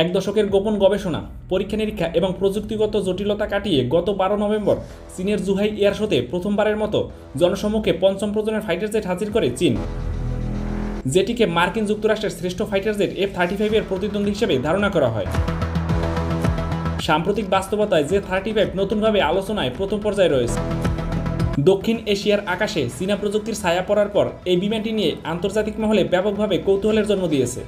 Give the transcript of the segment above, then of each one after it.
এক দশকের গোপন গবেষণা, পরীক্ষা নিরীক্ষা এবং প্রযুক্তিগত জটিলতা কাটিয়ে গত 12 নভেম্বর চীনের জুহাই এয়ার শোতে প্রথমবারের মতো জনসম্মুখে পঞ্চম প্রজন্মের ফাইটার জেট হাজির করে চীন, যেটিকে মার্কিন যুক্তরাষ্ট্রের শ্রেষ্ঠ ফাইটার জেট F-35 এর প্রতিদ্বন্দ্বী হিসেবে ধারণা করা হয়। সাম্প্রতিক বাস্তবতায় J-35 নতুনভাবে আলোচনায় প্রথম পর্যায়ে রয়েছে। দক্ষিণ এশিয়ার আকাশে চীনা প্রযুক্তির ছায়া পড়ার পর এই বিমানটি নিয়ে আন্তর্জাতিক মহলে ব্যাপকভাবে কৌতূহলের জন্ম দিয়েছে।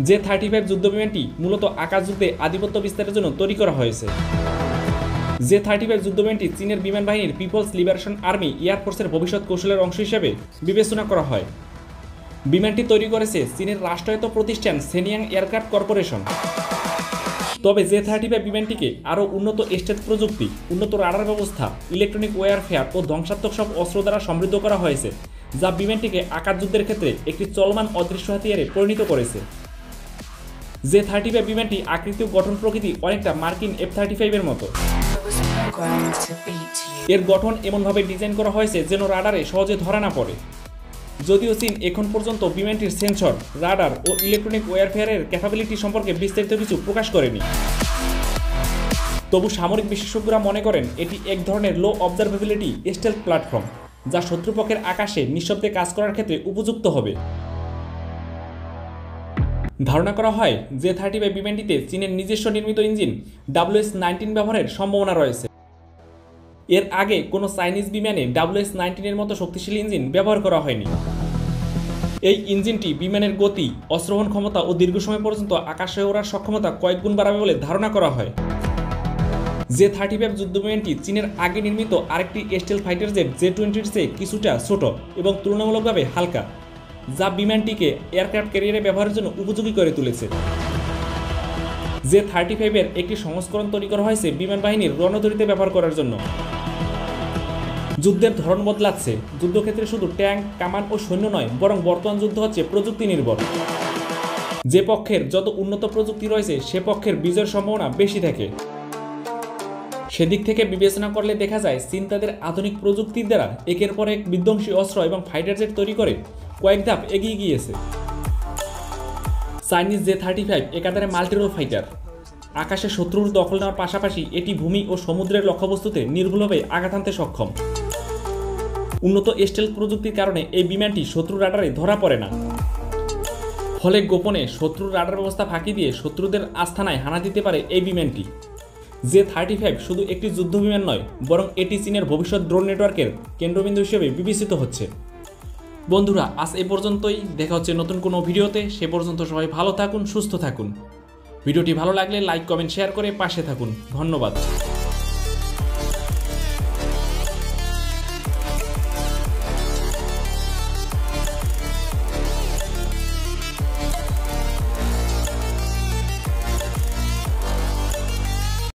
J-35 যুদ্ধবিমানটি মূলত আকাশযুদ্ধে আধিপত্য বিস্তারের জন্য তৈরি করা হয়েছে। J-35 যুদ্ধবিমানটি চীনের বিমান বাহিনীর পিপলস লিবারেশন আর্মি এয়ারফোর্সের ভবিষ্যৎ কৌশলের অংশ হিসেবে বিবেচনা করা হয়। বিমানটি তৈরি করেছে চীনের রাষ্ট্রায়ত্ত প্রতিষ্ঠান সেনিয়াং এয়ারক্রাফট কর্পোরেশন। তবে J-35 বিমানটিকে আরও উন্নত স্টেলথ প্রযুক্তি, উন্নত রাডার ব্যবস্থা, ইলেকট্রনিক ওয়্যারফেয়ার ও ধ্বংসাত্মক সব অস্ত্র দ্বারা সমৃদ্ধ করা হয়েছে, যা বিমানটিকে আকাশযুদ্ধের ক্ষেত্রে একটি চলমান অদৃশ্য হাতিয়ারে পরিণত করেছে। J-35 বিমানটি আকৃতি ও গঠন প্রকৃতি অনেকটা মার্কিন F-35 এর মতো। এর গঠন এমনভাবে ডিজাইন করা হয়েছে যেন রাডারে সহজে ধরা না পড়ে। যদিও চীন এখন পর্যন্ত বিমানটির সেন্সর, রাডার ও ইলেকট্রনিক ওয়্যারফেয়ারের ক্যাপাবিলিটি সম্পর্কে বিস্তারিত কিছু প্রকাশ করেনি, তবু সামরিক বিশেষজ্ঞরা মনে করেন এটি এক ধরনের লো অবজারভেবিলিটি স্টেলথ প্ল্যাটফর্ম, যা শত্রুপক্ষের আকাশে নিঃশব্দে কাজ করার ক্ষেত্রে উপযুক্ত হবে। ধারণা করা হয় J-35 বিমানটিতে চীনের নিজস্ব নির্মিত ইঞ্জিন WS-19 ব্যবহারের সম্ভাবনা রয়েছে। এর আগে কোনো চাইনিজ বিমানে WS-19 এর মতো শক্তিশালী ইঞ্জিন ব্যবহার করা হয়নি। এই ইঞ্জিনটি বিমানের গতি, অস্ত্রবহন ক্ষমতা ও দীর্ঘ সময় পর্যন্ত আকাশে ওড়ার সক্ষমতা কয়েক গুণ বাড়াবে বলে ধারণা করা হয়। J-35 যুদ্ধবিমানটি চীনের আগে নির্মিত আরেকটি স্টেলথ ফাইটার জেট J-20 এর চেয়ে কিছুটা ছোট এবং তুলনামূলকভাবে হালকা, যা বিমানটিকে এয়ারক্রাফট ক্যারিয়ারে ব্যবহারের জন্য উপযোগী করে তুলেছে। J-35 এর একটি সংস্করণ তৈরি করা হয়েছে বিমান বাহিনীর রণতরীতে ব্যবহার করার জন্য। যুদ্ধের ধরন বদলাচ্ছে, যুদ্ধক্ষেত্রে শুধু ট্যাঙ্ক, কামান ও সৈন্য নয়, বরং বর্তমান যুদ্ধ হচ্ছে প্রযুক্তি নির্ভর। যে পক্ষের যত উন্নত প্রযুক্তি রয়েছে সে পক্ষের বিজয়ের সম্ভাবনা বেশি থাকে। সেদিক থেকে বিবেচনা করলে দেখা যায় চীন তাদের আধুনিক প্রযুক্তির দ্বারা একের পর এক বিধ্বংসী অস্ত্র এবং ফাইটার জেট তৈরি করে কয়েক ধাপ এগিয়ে গিয়েছে। চাইনিজ J-35 একাধারে মাল্টিরোল ফাইটার। আকাশে শত্রুর দখল নেওয়ার পাশাপাশি এটি ভূমি ও সমুদ্রের লক্ষ্যবস্তুতে নির্ভুলভাবে আঘাত হানতে সক্ষম। উন্নত স্টেলথ প্রযুক্তির কারণে এই বিমানটি শত্রুর রাডারে ধরা পড়ে না, ফলে গোপনে শত্রুর রাডার ব্যবস্থা ফাঁকি দিয়ে শত্রুদের আস্থানায় হানা দিতে পারে এই বিমানটি। J-35 শুধু একটি যুদ্ধ বিমান নয়, বরং এটি চীনের ভবিষ্যৎ ড্রোন নেটওয়ার্কের কেন্দ্রবিন্দু হিসেবে বিবেচিত হচ্ছে। বন্ধুরা, আজ এই পর্যন্তই। দেখা হচ্ছে নতুন কোনো ভিডিওতে। সে পর্যন্ত সবাই ভালো থাকুন, সুস্থ থাকুন। ভিডিওটি ভালো লাগলে লাইক, কমেন্ট, শেয়ার করে পাশে থাকুন। ধন্যবাদ।